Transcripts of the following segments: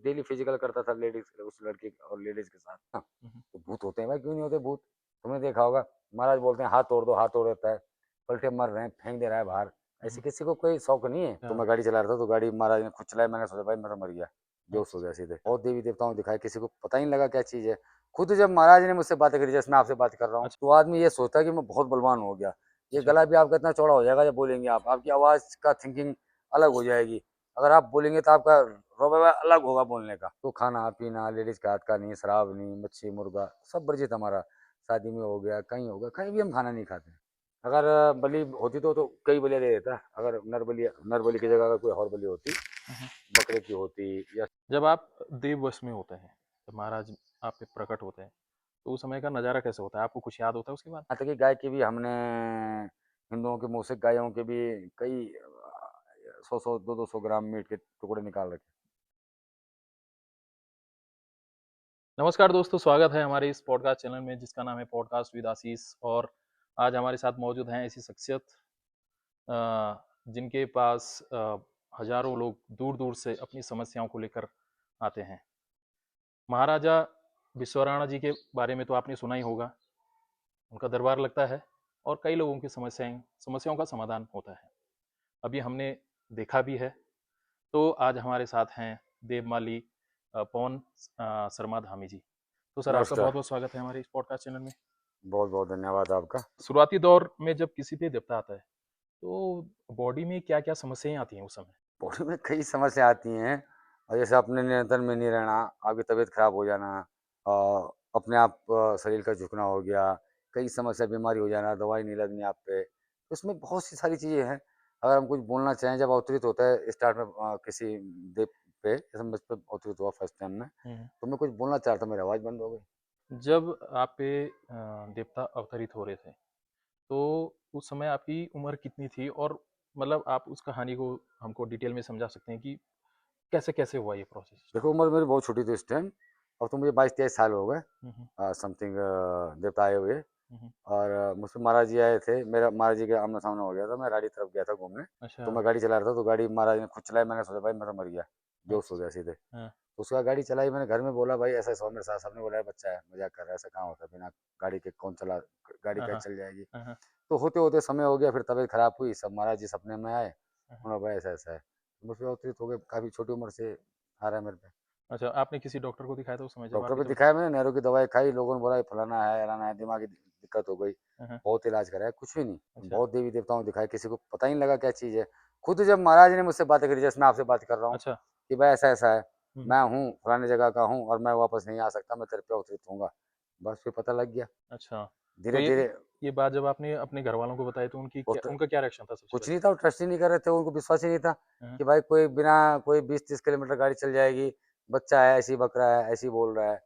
Daily physical करता था ladies उस लड़की और लेडीज के साथ ना। तो भूत होते हैं भाई, क्यों नहीं होते भूत। तुमने देखा होगा, महाराज बोलते हैं हाथ तोड़ दो, हाथ तोड़ देता है, पलटे मर रहे हैं, फेंक दे रहा है बाहर। ऐसे किसी को कोई शौक नहीं है। तो मैं गाड़ी चला रहा था तो गाड़ी महाराज ने खुद चलाई, मैंने सोचा भाई मैं तो मर गया, बेहोश हो गया सीधे। बहुत देवी देवताओं दिखाए, किसी को पता ही नहीं लगा क्या चीज है। खुद जब महाराज ने मुझसे बातें करी, जैसे मैं आपसे बात कर रहा हूँ, तो आदमी ये सोचता है कि मैं बहुत बलवान हो गया। ये गला भी आपका इतना चौड़ा हो जाएगा जब बोलेंगे आप, आपकी आवाज का थिंकिंग अलग हो जाएगी। अगर आप बोलेंगे तो आपका रवैया अलग होगा बोलने का। तो खाना पीना लेडीज का हाथ का नहीं, शराब नहीं, मच्छी मुर्गा सब वर्जित हमारा। शादी में हो गया, कहीं भी हम खाना नहीं खाते। अगर बलि होती तो कई बलियाँ दे देता। अगर नर बलि की जगह अगर कोई और बलि होती, बकरे की होती या। जब आप देववश में होते हैं, जब महाराज आप पे प्रकट होते हैं, तो उस समय का नज़ारा कैसे होता है? आपको कुछ याद होता है उसके बाद? यहाँ तक कि गाय के भी हमने, हिंदुओं के मुँह से गायों के भी कई 100-100 200-200 ग्राम मीट के टुकड़े निकाल रखे। नमस्कार दोस्तों, स्वागत है हमारे इस पॉडकास्ट चैनल में जिसका नाम है पॉडकास्ट विद आशीष। और आज हमारे साथ मौजूद हैं ऐसी शख्सियत जिनके पास हजारों लोग दूर दूर से अपनी समस्याओं को लेकर आते हैं। महाराजा विश्वराणा जी के बारे में तो आपने सुना ही होगा। उनका दरबार लगता है और कई लोगों की समस्याओं का समाधान होता है। अभी हमने देखा भी है। तो आज हमारे साथ हैं देवमाली पवन शर्मा धामी जी। तो सर, आपका बहुत नमस्कार। बहुत स्वागत है हमारे इस पॉडकास्ट चैनल में। बहुत बहुत धन्यवाद आपका। शुरुआती दौर में जब किसी पे देवता आता है, तो बॉडी में क्या क्या समस्याएं आती हैं उस समय? बॉडी में कई समस्या आती हैं। और जैसे अपने नियंत्रण में नहीं रहना, आपकी तबीयत खराब हो जाना, अपने आप शरीर का झुकना हो गया, कई समस्या, बीमारी हो जाना, दवाई नहीं लगनी आप पे। तो इसमें बहुत सी सारी चीज़ें हैं। अगर हम कुछ बोलना चाहें, जब अवतरित होता है स्टार्ट में किसी देव पे, जैसे मुझ पे अवतरित हुआ फर्स्ट टाइम में, तो मैं कुछ बोलना चाह रहा था, मेरी आवाज़ बंद हो गई। जब आप पे देवता अवतरित हो रहे थे, तो उस समय आपकी उम्र कितनी थी? और मतलब आप उस कहानी को हमको डिटेल में समझा सकते हैं कि कैसे कैसे हुआ ये प्रोसेस स्टार्ट? देखो, उम्र मेरी बहुत छोटी थी उस टाइम। अब तो मुझे 22-23 साल हो गए हम्म, समथिंग, देवता आए हुए। हम्म, और मुझसे महाराज जी आए थे, मेरा महाराज जी के आमना सामना हो गया था, मैं राड़ी तरफ गया था घूमने। तो अच्छा। मैं गाड़ी चला रहा था तो गाड़ी महाराज ने खुद चलाई, मैंने सोचा भाई मैं तो मर गया, बेहोश हो अच्छा। गया सीधे। हाँ। तो उसके बाद गाड़ी चलाई, मैंने घर में बोला भाई ऐसा ऐसा हुआ मेरे साथ। सबने बोला "यार, बच्चा है, मजाक कर रहा है, ऐसा कहाँ होता है, बिना गाड़ी के कौन चला, गाड़ी हाँ। कैसे हाँ। चल जाएगी"। हाँ। तो होते होते समय हो गया, फिर तबीयत खराब हुई, सब महाराज जी सपने में आए। हाँ। उन्होंने भाई ऐसा ऐसा है, तो मुझ पर अवतरित हो गए। काफ़ी छोटी उम्र से आ रहा है मेरे पे। अच्छा, आपने किसी डॉक्टर को दिखाया था उस समय जब डॉक्टर आपकी पे तबीयत? दिखाया मैंने, नेहरू की दवाई खाई, लोगों ने बोला ये फलाना है अलाना है, दिमागी दिक्कत हो गई। हाँ, हाँ। बहुत इलाज कराया, कुछ भी नहीं। अच्छा। बहुत देवी देवताओं को दिखाया, किसी को पता ही नहीं लगा क्या चीज़ है। खुद जब महाराज ने मुझसे बातें करी, जैसे मैं आपसे बात कर रहा हूँ, अच्छा। कि भाई ऐसा ऐसा है, हम्म, मैं हूँ फलानी जगह का हूँ और मैं वापस नहीं आ सकता, मैं तेरे पे अवतरित होऊंगा। बस फिर पता लग गया अच्छा। तो धीरे ये धीरे। ये बात जब आपने अपने घर वालों को बताई, तो उनका क्या रिएक्शन था सबसे कुछ पहले? नहीं था, वो ट्रस्ट ही नहीं कर रहे थे, उनको विश्वास ही नहीं था हाँ। कि भाई कोई बिना, कोई 20-30 किलोमीटर गाड़ी चल जाएगी, बच्चा है ऐसी बक रहा है, ऐसी बोल रहा है।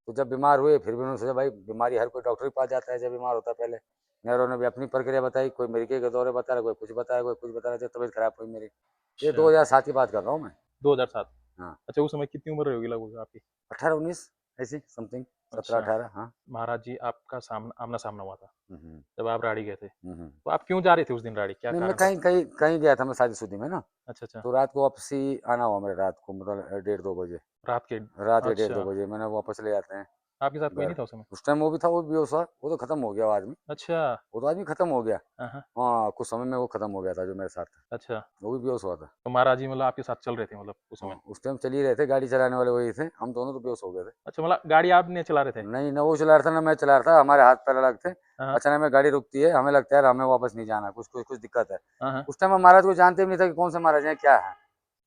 तो जब बीमार हुए फिर भी उन्होंने सोचा भाई बीमारी हर कोई डॉक्टर के पास जाता है जब बीमार होता है पहले। नेहरू ने भी अपनी प्रक्रिया बताई, कोई अमेरिका के दौरे बता रहा, कोई कुछ बता रहा, कोई कुछ बता रहा, जब तबीयत खराब हुई मेरी। ये अच्छा। 2007 की बात कर रहा हूँ मैं। 2007। हाँ, अच्छा, उस समय कितनी उम्र होगी लगभग आपकी? 18-19 ऐसी समथिंग, सत्रह अच्छा। अठारह हाँ। महाराज जी आपका आमना सामना हुआ था हम्म। जब आप राड़ी गए थे? हम्म। तो आप क्यों जा रहे थे उस दिन राड़ी? क्या नहीं, मैं कारण था? कहीं कहीं कहीं गया था, मैं शादी में ना। अच्छा, अच्छा। तो रात को वापसी आना हुआ मेरे, रात को मतलब 1:30-2 बजे। रात के? रात के डेढ़ दो अच्छा। बजे मैंने वापस ले जाते हैं आपके साथ कोई घर। नहीं था उस समय? उस टाइम वो भी था, वो भी बेहोश था, वो तो खत्म हो गया वो आदमी। अच्छा। वो तो आदमी खत्म हो गया। हाँ, हाँ। हाँ, कुछ समय में वो खत्म हो गया था जो मेरे साथ था। अच्छा। वो भी बेहोश हुआ था। तो महाराज जी मतलब आपके साथ चल रहे थे मतलब उस हाँ, समय? उस टाइम चल ही रहे थे, गाड़ी चलाने वाले वही थे, हम दोनों तो बेहोश हो गए थे। अच्छा, मतलब गाड़ी आपने चला रहे थे? नहीं, ना वो चला रहा था ना मैं चला रहा था, हमारे हाथ पैर अलग थे। हाँ, हाँ। अचानक में गाड़ी रुकती है, हमें लगता है यार हमें वापस नहीं जाना, कुछ कुछ कुछ दिक्कत है। हाँ, हाँ। उस टाइम हम महाराज को जानते भी नहीं था कि कौन से महाराज हैं, क्या है।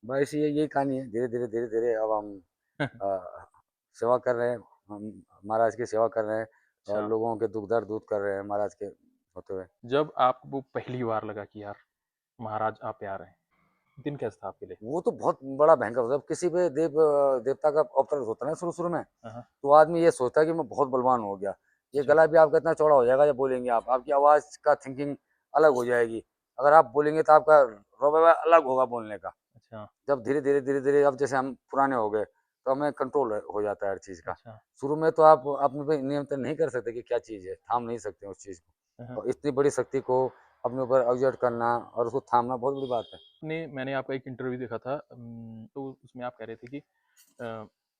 बस यही कहानी है। धीरे धीरे धीरे धीरे अब हम अ, सेवा कर रहे हैं, हम महाराज की सेवा कर रहे हैं और अच्छा। लोगों के दुख दर्द दूर कर रहे हैं महाराज के होते हुए। जब आपको पहली बार लगा कि यार महाराज आप पे आ रहे हैं, दिन कैसा था आपके लिए? वो तो बहुत बड़ा भयंकर होता है। जब किसी पे देवता का अवतरण होता है ना शुरू शुरू में, हाँ, हाँ। तो आदमी ये सोचता है कि मैं बहुत बलवान हो गया। ये अच्छा। गला भी आपका इतना चौड़ा हो जाएगा जब बोलेंगे आप, आपकी आवाज़ का थिंकिंग अलग हो जाएगी। अगर आप बोलेंगे तो आपका रवैया अलग होगा बोलने का। अच्छा। जब धीरे धीरे अब जैसे हम पुराने हो गए, तो हमें कंट्रोल हो जाता है हर चीज़ का। अच्छा। शुरू में तो आप अपने पे नियंत्रण नहीं कर सकते कि क्या चीज़ है, थाम नहीं सकते उस चीज़ हाँ, को। हाँ। और इतनी बड़ी शक्ति को अपने ऊपर एग्जर्ट करना और उसको थामना बहुत बड़ी बात है। मैंने आपका एक इंटरव्यू देखा था, तो उसमें आप कह रहे थे कि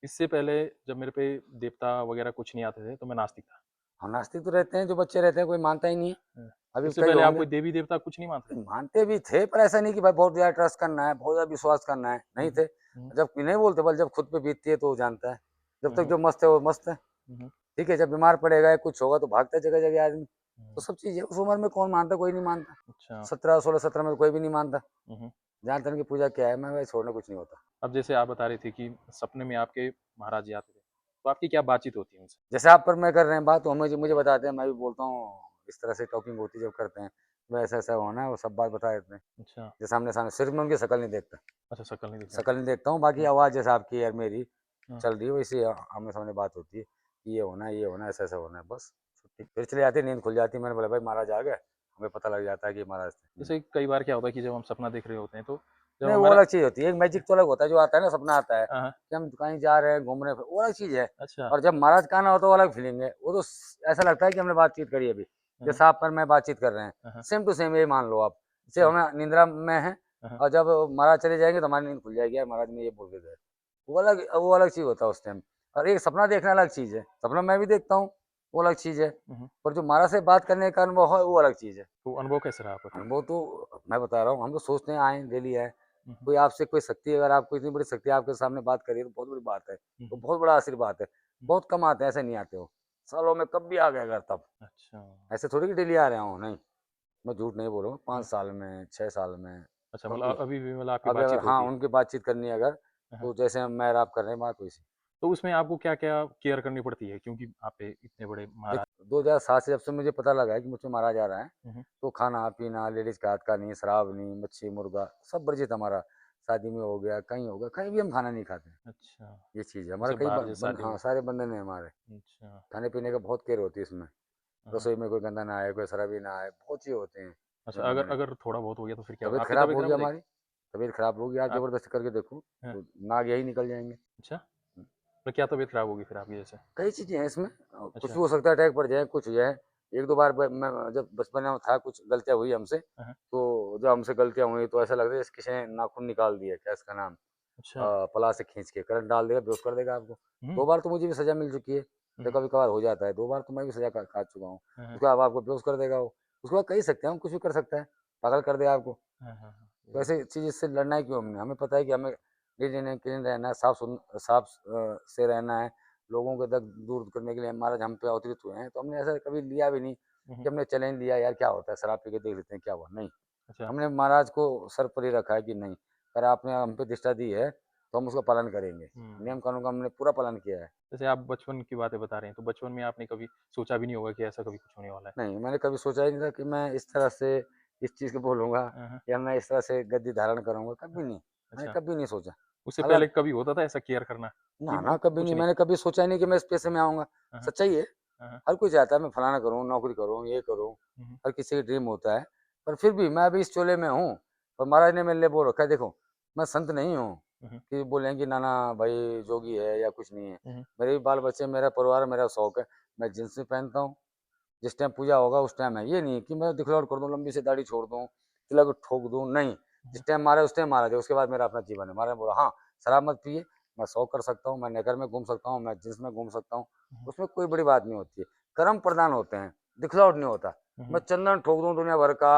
इससे पहले जब मेरे पे देवता वगैरह कुछ नहीं आते थे तो मैं नास्तिक था। हाँ, नास्तिक तो रहते हैं, जो बच्चे रहते हैं कोई मानता ही नहीं है। हाँ, अभी इससे कई पहले आप होंगे कोई देवी देवता कुछ नहीं मानते थे? मानते भी थे, पर ऐसा नहीं कि भाई बहुत ज्यादा ट्रस्ट करना है, बहुत ज्यादा विश्वास करना है, नहीं हम्म, थे। हम्म, जब नहीं बोलते, बल जब खुद पे बीतती है तो वो जानता है। जब तक हम्म, जो मस्त है वो मस्त है। हम्म, ठीक है, जब बीमार पड़ेगा या कुछ होगा तो भागता है जगह जगह आदमी। तो हम्म, सब चीज है, उस उम्र में कौन मानता, कोई नहीं मानता। अच्छा। 17, 16, 17 में तो कोई भी नहीं मानता। हम्म। जानते हैं कि पूजा क्या है, मैं भाई छोड़ने कुछ नहीं होता। अब जैसे आप बता रहे थे कि सपने में आपके महाराज जी आते थे, तो आपकी क्या बातचीत होती है उनसे? जैसे आप पर मैं कर रहे हैं बात, तो मुझे मुझे बताते हैं, मैं भी बोलता हूँ। इस तरह से टॉकिंग होती है जब करते हैं, वह ऐसा ऐसा होना है, वो सब बात बता देते हैं। अच्छा। जैसे सामने सामने, सिर्फ मैं उनकी शक्ल नहीं देखता। अच्छा, शक्ल नहीं दिखा। शक्ल नहीं देखता हूँ, बाकी हाँ, आवाज़ जैसे आपकी और मेरी हाँ, चल रही है वैसे आमने सामने बात होती है कि ये होना है, ये होना है, ऐसा ऐसा होना है, बस छुट्टी फिर चले जाती है, नींद खुल जाती है। मैंने बोला भाई महाराज आ गए, हमें पता लग जाता है कि महाराज थे। जैसे कई बार क्या होता है कि जब हम सपना देख रहे होते हैं तो जब नहीं, वो हमारा अलग चीज़ होती है, एक मैजिक तो अलग होता है जो आता है ना, सपना आता है हाँ, हाँ, कि हम कहीं जा रहे हैं घूम रहे हैं, वो अलग चीज़ है। अच्छा। और जब महाराज का आना होता है वो अलग फीलिंग है, वो तो ऐसा लगता है कि हमने बातचीत करी अभी, हाँ, जैसे आप पर मैं बातचीत कर रहे हैं, हाँ, सेम टू सेम, ये मान लो आप। जैसे अच्छा। हमें निंद्रा में है, हाँ, और जब महाराज चले जाएंगे तो हमारी नींद खुल जाएगी, यार महाराज ने ये बोल के गए। वो अलग चीज़ होता है उस टाइम। और एक सपना देखना अलग चीज़ है, सपना मैं भी देखता हूँ, वो अलग चीज़ है। हाँ, पर जो महाराज से बात करने का अनुभव है वो अलग चीज़ है। तो अनुभव कैसे रहा आपका फिर? अनुभव तो मैं बता रहा हूँ, हम तो सोचते हैं आए डेली आए। हुँ, हुँ, कोई आपसे कोई शक्ति, अगर आपको इतनी बड़ी शक्ति आपके सामने बात करी है तो बहुत बड़ी बात है, हुँ, तो हुँ, बहुत बड़ा आशीर्वाद है। हुँ, बहुत कम आते हैं, ऐसे नहीं आते हो। सालों में कब भी आ गए अगर तब। अच्छा। ऐसे थोड़ी कि डेली आ रहा हूँ, नहीं। मैं झूठ नहीं बोल रहा हूँ, हुँ, 5 साल में, 6 साल में, अच्छा, कब मतलब भी। अभी भी मतलब आपकी अभी अगर बातचीत हाँ, होती है। उनकी बातचीत करनी है अगर, हाँ, हाँ। तो जैसे मैं और आप कर रहे हैं बात वैसी। तो उसमें आपको क्या-क्या केयर करनी पड़ती है? क्योंकि आप पे इतने बड़े देख, महाराज। 2007 से जब से मुझे पता लगा है कि मुझसे मारा जा रहा है, हुँ, हुँ, तो खाना-पीना लेडीज़ के हाथ का नहीं, शराब नहीं, मच्छी, मुर्गा सब वर्जित हमारा। शादी में हो गया, कहीं भी हम खाना नहीं खाते। अच्छा। ये चीज़ है हमारा, जैसे कई बाहर ब जैसे बंद शादी हाँ, में। सारे बंधन हैं हमारे। अच्छा। खाने-पीने का बहुत केयर होती है इसमें। हाँ, हाँ। रसोई में कोई गंदा ना आए, कोई शराबी ना आए, बहुत चीज़ होते हैं अच्छा, इसमें अगर बंधन है। अगर थोड़ा बहुत हो गया तो फिर क्या होगा? तबीयत आपकी खराब तबीयत होगी खराब हो जाएगी? हमारी, तबीयत खराब होगी, आप आप ज़बरदस्ती करके देखो, हाँ, तो नाग यही निकल जाएँगे। अच्छा, तो क्या तबीयत खराब होगी फिर आपकी जैसे? कई चीज़ें हैं इसमें, कुछ अच्छा। भी हो सकता है, अटैक पड़ जाए, कुछ हो जाए। 1-2 बार मैं जब बचपन में था, कुछ गलतियाँ हुई हमसे, हाँ, हाँ। तो जब हमसे गलतियाँ हुई तो ऐसा लगता है जैसे किसी ने नाखून निकाल दिया, क्या इसका नाम, अच्छा। पलाश से खींच के करंट डाल देगा, बेहोश कर देगा आपको। हुँ, 2 बार तो मुझे भी सज़ा मिल चुकी है, हुँ, तो हुँ, कभी-कभार हो जाता है, 2 बार तो मैं भी सज़ा खा चुका हूँ। हाँ, हाँ, उसके बाद आपको बेहोश कर देगा वो, उसके बाद कह सकते हैं हम, कुछ भी कर सकता है, पागल कर देगा आपको। हाँ, हाँ, हाँ, तो ये ऐसी चीज़ से लड़ना ही क्यों हमने? हमें पता है कि हमें क्लीन क्लीन रहना है, साफ से रहना है। लोगों के दर्द दूर करने के लिए महाराज हम पे अवतरित हुए हैं, तो हमने ऐसा कभी लिया भी नहीं हुँ, हुँ, कि हमने चैलेंज लिया, यार क्या होता है, शराब पी के देख लेते हैं क्या हुआ, नहीं। अच्छा। हमने महाराज को सर पर ही रखा है कि नहीं, अगर आपने हम पे दृष्टा दी है तो हम उसका पालन करेंगे। हुँ। नियम कानून का हमने पूरा पालन किया है। जैसे आप बचपन की बातें बता रहे हैं, तो बचपन में आपने कभी सोचा भी नहीं होगा कि ऐसा कभी कुछ होने वाला है? नहीं, मैंने कभी सोचा ही नहीं था कि मैं इस तरह से इस चीज़ को बोलूँगा, हाँ, हाँ, या मैं इस तरह से गद्दी धारण करूँगा, कभी हाँ। नहीं। मैंने अच्छा, कभी नहीं सोचा। उससे पहले अगर कभी होता था ऐसा केयर करना कि ना, ना, कभी कुछ नहीं, नहीं? मैंने कभी सोचा ही नहीं कि मैं इस पेशे में आऊँगा। हाँ, हाँ, सच्चाई है, हाँ, हाँ। हर कोई चाहता है मैं फलाना करूँ, नौकरी करूँ, ये करूँ, हुँ, हुँ, हर किसी का ड्रीम होता है। पर फिर भी मैं अभी इस चोले में हूँ, और महाराज ने मेरे लिए बोल रखा है, देखो, मैं संत नहीं हूँ हुँ, हुँ, कि बोलें कि ना, ना भाई जोगी है या कुछ नहीं है। हुँ, हुँ, मेरे भी बाल-बच्चे, मेरा परिवार, मेरा शौक है। मैं जीन्स भी पहनता हूँ, जिस टाइम पूजा होगा उस टाइम है। ये नहीं कि मैं दिखलावट कर दूँ, लंबी सी दाढ़ी छोड़ दूँ, तिलक ठोक दूँ, नहीं। हुँ, जिस टाइम मारा है उस टाइम मारा जाए, उसके बाद मेरा अपना जीवन है। महाराज ने बोला, हाँ, शराब मत पिए, मैं शौक कर सकता हूँ, मैं नेकर में घूम सकता हूँ, मैं जीन्स में घूम सकता हूँ, हुँ, उसमें कोई बड़ी बात नहीं होती है। कर्म प्रधान होते हैं, दिखलावट नहीं होता। हुँ, मैं हुँ, चंदन ठोक दूँ दुनिया भर का,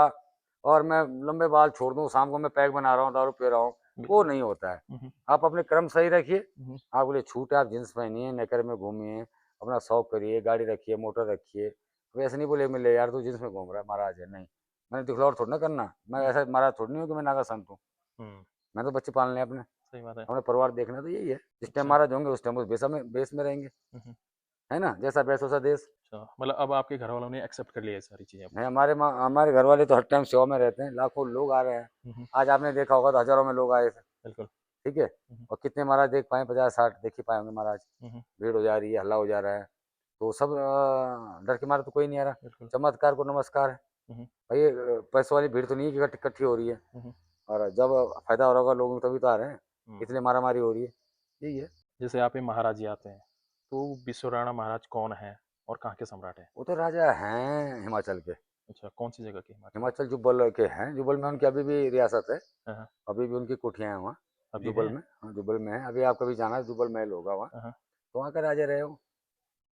और मैं लंबे बाल छोड़ दूँ, शाम को मैं पैक बना रहा हूँ, दारू पी रहा हूँ, वो बिल्कुल। नहीं होता है। हुँ, हुँ, आप अपने कर्म सही रखिए, हुँ, हुँ, आपके लिए छूट है, आप जीन्स पहनिए, नेकर में घूमिए, अपना शौक करिए, गाड़ी रखिए, मोटर रखिए। कोई ऐसे नहीं बोले मिले, यार तू जीन्स में घूम रहा है, महाराज है, नहीं। मैंने दिखलावट थोड़ी ना करना, मैं हुँ, ऐसा महाराज थोड़ी नहीं हूँ कि मैं नागा संत हूँ। हुँ, मैं तो बच्चे पालने हैं अपने, सही बात है। अपने परिवार देखना, तो यही है। जिस टाइम अच्छा। महाराज होंगे उस टाइम उस बेस में रहेंगे, हुँ, हुँ, है ना? जैसा बेस वैसा देश। अच्छा, मतलब अब आपके घरवालों ने एक्सेप्ट कर लिया ये सारी चीज़ें अब? नहीं, हमारे घर वाले तो हर टाइम सेवा में रहते हैं, लाखों लोग आ रहे हैं। हुँ, हुँ, आज आपने देखा होगा तो हज़ारों में लोग आए थे, बिल्कुल। ठीक है? हुँ, हुँ, और कितने महाराज देख पाए, 50-60 देख ही पाए होंगे महाराज। हुँ, हुँ, भीड़ हो जा रही है, हल्ला हो जा रहा है, तो सब डर के मारे तो कोई नहीं आ रहा। बिल्कुल। चमत्कार को नमस्कार है। हुँ, हुँ, भाई पैसों वाली भीड़ तो नहीं है कि इकट्ठी हो रही है, हुँ, हुँ, और जब फ़ायदा हो रहा होगा लोगों को तभी तो आ रहे हैं, हुँ। इसलिए मारा-मारी हो रही है, यही है। जैसे आप ये महाराज जी आते हैं, तो विश्वराणा महाराज कौन हैं और कहाँ के सम्राट हैं? वो तो राजा हैं हिमाचल के, अच्छा, कौन सी जगह के हिमाचल? हिमाचल जुब्बल के हैं, जुब्बल में उनकी अभी भी रियासत है, हाँ, हाँ, अभी भी उनकी कोठियाँ हैं वहाँ, अभी जुब्बल है? में। हाँ, जुब्बल में है, अभी आप कभी जाना, जुब्बल महल होगा वहाँ, हाँ, हाँ, तो वहाँ के राजा रहे हो।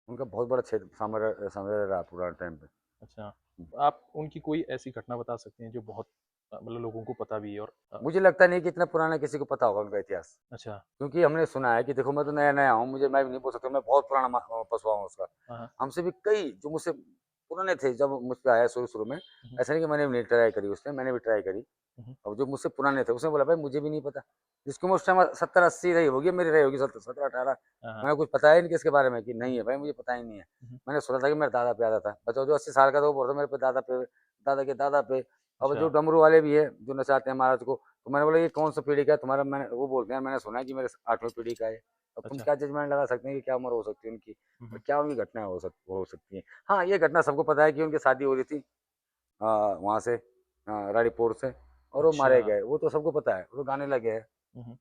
उनका बहुत बड़ा क्षेत्र साम्राज्य रहा पुराने टाइम पे। अच्छा। आप उनकी कोई ऐसी घटना बता सकते हैं जो बहुत मतलब लोगों को पता भी है और मुझे लगता नहीं कि इतना पुराना किसी को पता होगा उनका इतिहास, अच्छा, क्योंकि हमने सुना है कि देखो मैं तो नया नया हूँ, मैं भी नहीं बोल सकता, मैं बहुत पुराना पशुआ हूँ उसका। हाँ, हाँ, हमसे भी कई जो मुझसे पुराने थे जब मुझ पे आया शुरू शुरू में, हुँ, ऐसा नहीं कि मैंने भी नहीं ट्राई करी उसने, मैंने भी ट्राई करी। हुँ, और जो मुझसे पुराने थे उसने बोला भाई मुझे भी नहीं पता, जिसकी उम्र उस टाइम 70-80 रही होगी, मेरी रही होगी 17-18। हाँ, हाँ, मैंने कुछ पता ही नहीं किसके बारे में कि नहीं है भाई, मुझे पता ही नहीं है। हुँ, मैंने सुना था कि मेरे दादा पे आता था, बच्चा जो 80 साल का था वो बोलता मेरे पे दादा पे, दादा के दादा पे। अब जो अच्छा, डमरू वाले भी है जो नचाते हैं महाराज को, तो मैंने बोला ये कौन सा पीढ़ी का है तुम्हारा, मैंने वो बोलते हैं मैंने सुना है कि मेरे 8वीं पीढ़ी का है। अब तुम अच्छा, क्या जजमेंट लगा सकते हैं कि क्या उम्र हो सकती है उनकी, हुँ, और हुँ, क्या उनकी घटनाएं हो सकती हैं। हाँ, ये घटना सबको पता है कि उनकी शादी हो रही थी वहाँ से, रानीपुर से, और वो अच्छा, मारे गए, वो तो सबको पता है, वो तो गाने लगे हैं। हुँ, हुँ।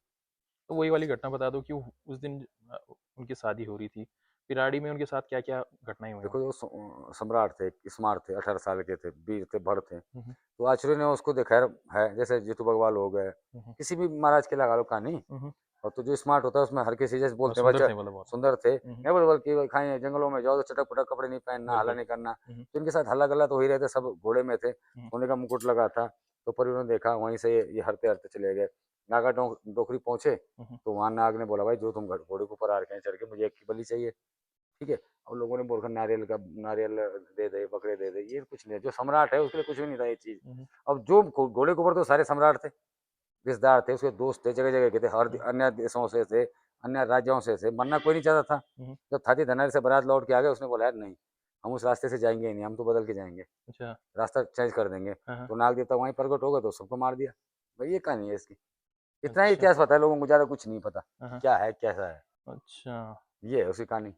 तो वही वाली घटना बता दो कि उस दिन अ, उनकी शादी हो रही थी, फिर आड़ी में उनके साथ क्या-क्या घटनाएँ हुई वहाँ? देखो जो सम्राट थे, स्मार्ट थे, 18 साल के थे, वीर थे, भड़ थे, हुँ, हुँ, तो आचर्य ने उसको देखा है, जैसे जीतू बघवाल हो गए, हुँ, हुँ, किसी भी महाराज के लगा लो कहानी। हुँ, हुँ, और तो जो स्मार्ट होता है उसमें हर किसी जैसे और बोलते हैं सुंदर बच्चा थे मतलब बहुत। सुंदर थे, हुँ, हुँ, नहीं बोल कि खाए जंगलों में जाओ तो चटक पटक कपड़े नहीं पहनना, हल्ला बिल्कुल। नहीं करना। हुँ, हुँ, तो इनके साथ हल्ला गल्ला तो हो ही रहते, सब घोड़े में थे, हुँ, सोने का मुकुट लगा था। तो पर उन्होंने देखा वहीं से ये हरते हरते चले गए, नागा डोकरी पहुंचे, हुँ, हुँ, तो वहां नाग ने बोला भाई जो तुम घोड़े के ऊपर आ रखे हैं चढ़ के, मुझे एक की बलि चाहिए। ठीक है, और लोगों ने बोलकर नारियल दे दे, बकरे दे दे, ये कुछ नहीं है, जो सम्राट है उसके लिए कुछ भी नहीं था ये चीज। हुँ, हुँ, अब जो घोड़े के ऊपर तो सारे सम्राट थे, रिश्तेदार थे, उसके दोस्त थे, जगह जगह के थे, हर हुँ, अन्य देशों से थे, अन्य राज्यों से थे, मरना कोई नहीं चाहता था। हुँ, हुँ, जब थाती धनारी से बारात लौट के आ गए, उसने बोला यार नहीं, हम उस रास्ते से जाएंगे ही नहीं, हम तो बदल के जाएंगे, अच्छा, रास्ता चेंज कर देंगे। हाँ, हाँ, तो नाग देवता वहीं प्रकट हो गए, तो सबको मार दिया। भाई ये कहानी है इसकी, इतना ही अच्छा, इतिहास पता है लोगों को, ज्यादा कुछ नहीं पता हाँ, कि हाँ, क्या है कैसा है। अच्छा, ये है उसकी कहानी।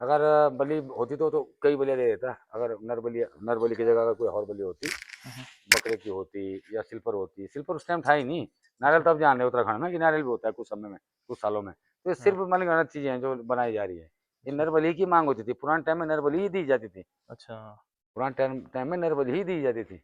अगर बलि होती तो कई बलियाँ दे देता, अगर नर बलि की जगह अगर कोई और बलि होती, हुँ, हुँ, बकरे की होती या सिल्वर होती, सिल्वर उस टाइम था ही नहीं। नारियल अच्छा, तो अब जान रहे हो उत्तराखंड में कि नारियल भी होता है कुछ समय में, कुछ सालों में। तो ये हाँ, सिर्फ मनगढ़ंत चीजें हैं जो बनाई जा रही है। ये अच्छा, नरबलि की मांग होती थी, पुराने टाइम में नरबलि ही दी जाती थी, अच्छा, पुराने टाइम में नरबलि ही दी जाती थी।